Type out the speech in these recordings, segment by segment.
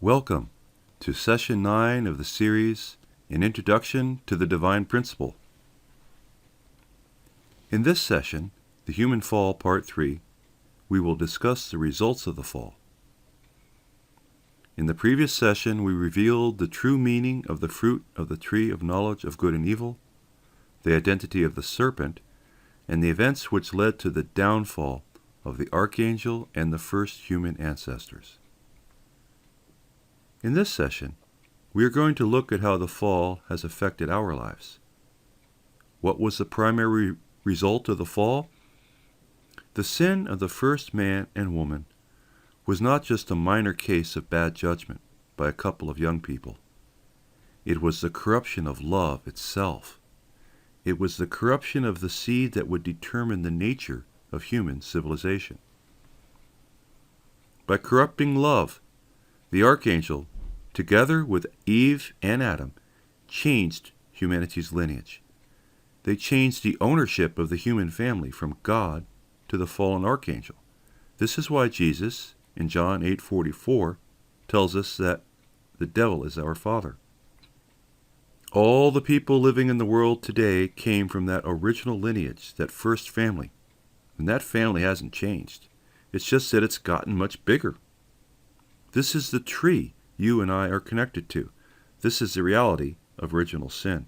Welcome to Session 9 of the series, An Introduction to the Divine Principle. In this session, The Human Fall Part 3, we will discuss the results of the fall. In the previous session, we revealed the true meaning of the fruit of the tree of knowledge of good and evil, the identity of the serpent, and the events which led to the downfall of the archangel and the first human ancestors. In this session, we are going to look at how the fall has affected our lives. What was the primary result of the fall? The sin of the first man and woman was not just a minor case of bad judgment by a couple of young people. It was the corruption of love itself. It was the corruption of the seed that would determine the nature of human civilization. By corrupting love, the archangel, together with Eve and Adam, changed humanity's lineage. They changed the ownership of the human family from God to the fallen archangel. This is why Jesus, in John 8:44, tells us that the devil is our father. All the people living in the world today came from that original lineage, that first family. And that family hasn't changed. It's just that it's gotten much bigger. This is the tree you and I are connected to. This is the reality of original sin.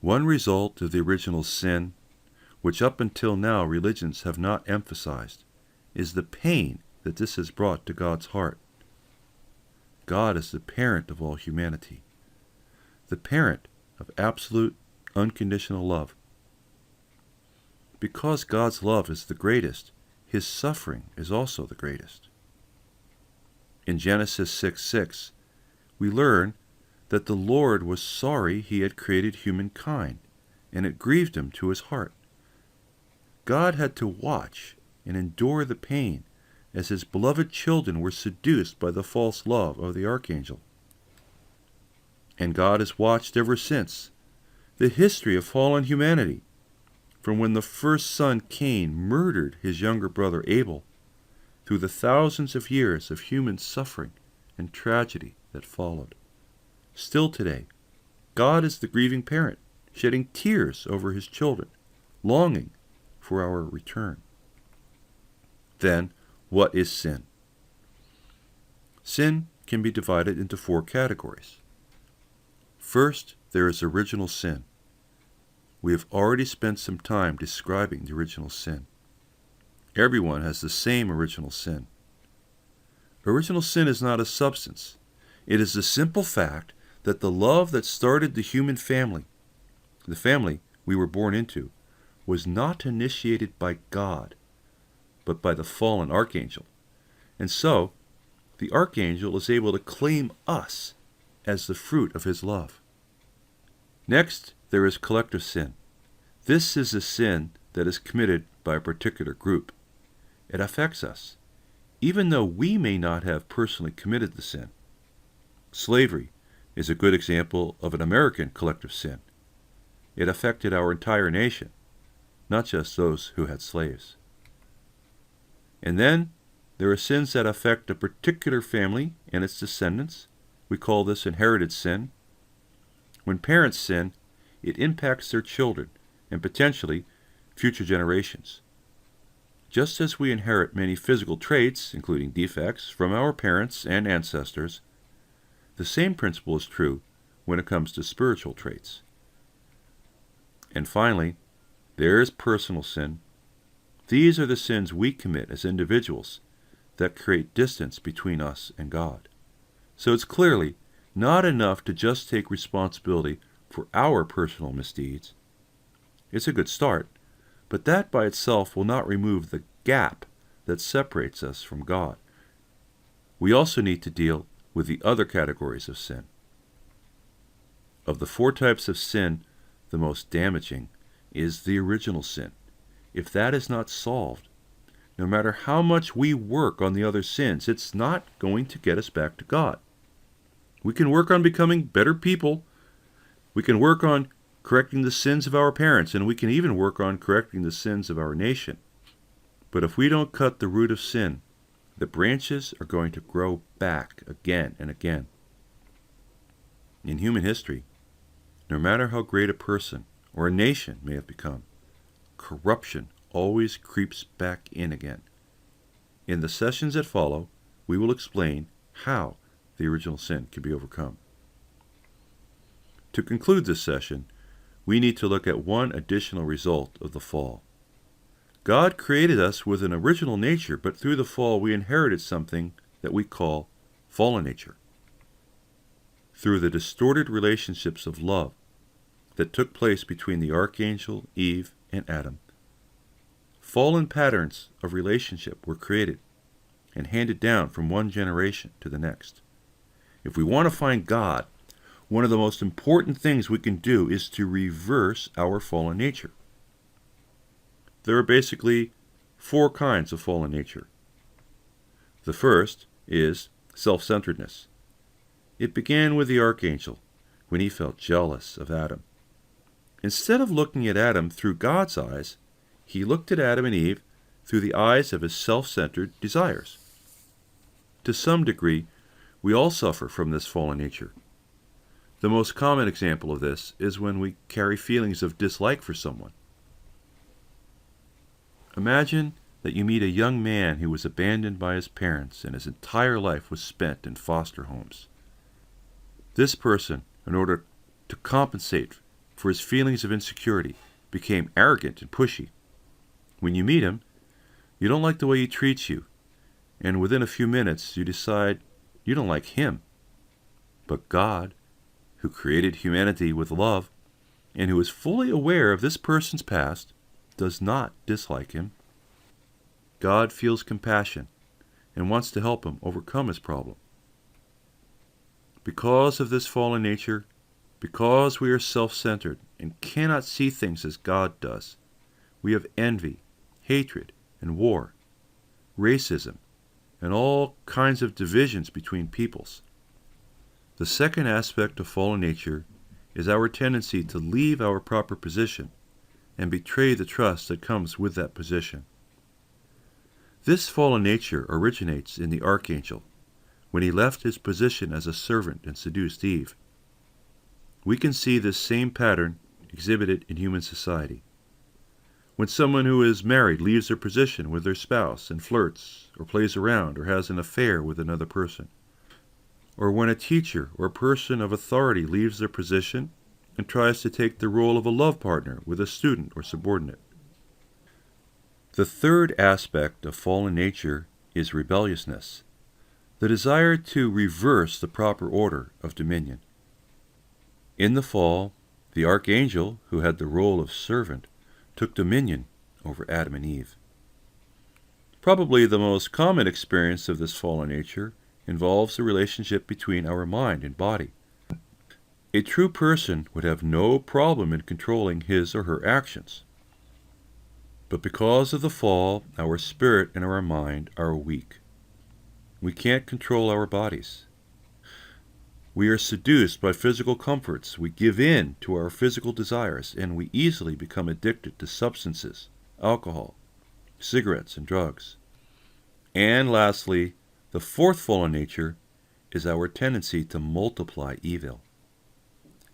One result of the original sin, which up until now religions have not emphasized, is the pain that this has brought to God's heart. God is the parent of all humanity, the parent of absolute, unconditional love. Because God's love is the greatest, His suffering is also the greatest. In Genesis 6:6, we learn that the Lord was sorry He had created humankind, and it grieved Him to His heart. God had to watch and endure the pain as His beloved children were seduced by the false love of the archangel. And God has watched ever since the history of fallen humanity, from when the first son Cain murdered his younger brother Abel, through the thousands of years of human suffering and tragedy that followed. Still today, God is the grieving parent, shedding tears over His children, longing for our return. Then, what is sin? Sin can be divided into 4 categories. First, there is original sin. We have already spent some time describing the original sin. Everyone has the same original sin. Original sin is not a substance. It is the simple fact that the love that started the human family, the family we were born into, was not initiated by God, but by the fallen archangel. And so, the archangel is able to claim us as the fruit of his love. Next, there is collective sin. This is a sin that is committed by a particular group. It affects us, even though we may not have personally committed the sin. Slavery is a good example of an American collective sin. It affected our entire nation, not just those who had slaves. And then there are sins that affect a particular family and its descendants. We call this inherited sin. When parents sin, it impacts their children and potentially future generations. Just as we inherit many physical traits, including defects, from our parents and ancestors, the same principle is true when it comes to spiritual traits. And finally, there is personal sin. These are the sins we commit as individuals that create distance between us and God. So it's clearly not enough to just take responsibility for our personal misdeeds. It's a good start, but that by itself will not remove the gap that separates us from God. We also need to deal with the other categories of sin. Of the 4 types of sin, the most damaging is the original sin. If that is not solved, no matter how much we work on the other sins, it's not going to get us back to God. We can work on becoming better people. We can work on correcting the sins of our parents, and we can even work on correcting the sins of our nation. But if we don't cut the root of sin, the branches are going to grow back again and again. In human history, no matter how great a person or a nation may have become, corruption always creeps back in again. In the sessions that follow, we will explain how the original sin can be overcome. To conclude this session, we need to look at one additional result of the fall. God created us with an original nature, but through the fall we inherited something that we call fallen nature. Through the distorted relationships of love that took place between the archangel, Eve, and Adam, fallen patterns of relationship were created and handed down from one generation to the next. If we want to find God, one of the most important things we can do is to reverse our fallen nature. There are basically 4 kinds of fallen nature. The first is self-centeredness. It began with the archangel when he felt jealous of Adam. Instead of looking at Adam through God's eyes, he looked at Adam and Eve through the eyes of his self-centered desires. To some degree, we all suffer from this fallen nature. The most common example of this is when we carry feelings of dislike for someone. Imagine that you meet a young man who was abandoned by his parents and his entire life was spent in foster homes. This person, in order to compensate for his feelings of insecurity, became arrogant and pushy. When you meet him, you don't like the way he treats you, and within a few minutes you decide you don't like him. But God, who created humanity with love, and who is fully aware of this person's past, does not dislike him. God feels compassion and wants to help him overcome his problem. Because of this fallen nature, because we are self-centered and cannot see things as God does, we have envy, hatred, and war, racism, and all kinds of divisions between peoples. The second aspect of fallen nature is our tendency to leave our proper position and betray the trust that comes with that position. This fallen nature originates in the archangel when he left his position as a servant and seduced Eve. We can see this same pattern exhibited in human society. When someone who is married leaves their position with their spouse and flirts or plays around or has an affair with another person, or when a teacher or a person of authority leaves their position and tries to take the role of a love partner with a student or subordinate. The third aspect of fallen nature is rebelliousness, the desire to reverse the proper order of dominion. In the fall, the archangel, who had the role of servant, took dominion over Adam and Eve. Probably the most common experience of this fallen nature involves the relationship between our mind and body. A true person would have no problem in controlling his or her actions. But because of the fall, our spirit and our mind are weak. We can't control our bodies. We are seduced by physical comforts. We give in to our physical desires, and we easily become addicted to substances, alcohol, cigarettes, and drugs. And lastly, the fourth fallen nature is our tendency to multiply evil.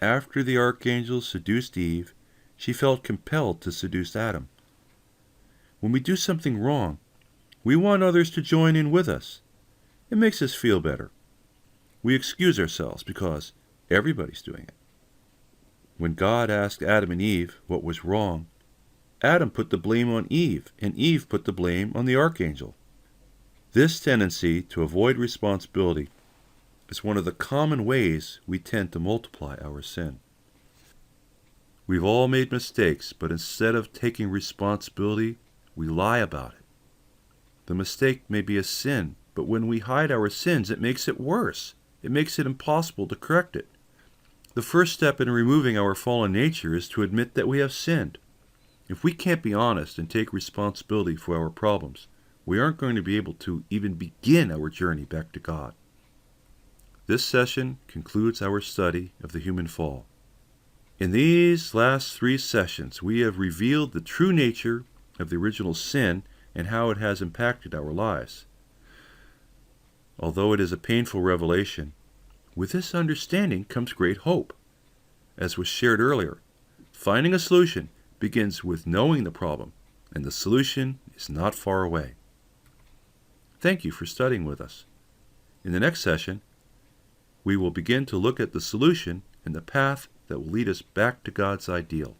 After the archangel seduced Eve, she felt compelled to seduce Adam. When we do something wrong, we want others to join in with us. It makes us feel better. We excuse ourselves because everybody's doing it. When God asked Adam and Eve what was wrong, Adam put the blame on Eve, and Eve put the blame on the archangel. This tendency to avoid responsibility is one of the common ways we tend to multiply our sin. We've all made mistakes, but instead of taking responsibility, we lie about it. The mistake may be a sin, but when we hide our sins, it makes it worse. It makes it impossible to correct it. The first step in removing our fallen nature is to admit that we have sinned. If we can't be honest and take responsibility for our problems, we aren't going to be able to even begin our journey back to God. This session concludes our study of the human fall. In these last 3 sessions, we have revealed the true nature of the original sin and how it has impacted our lives. Although it is a painful revelation, with this understanding comes great hope. As was shared earlier, finding a solution begins with knowing the problem, and the solution is not far away. Thank you for studying with us. In the next session, we will begin to look at the solution and the path that will lead us back to God's ideal.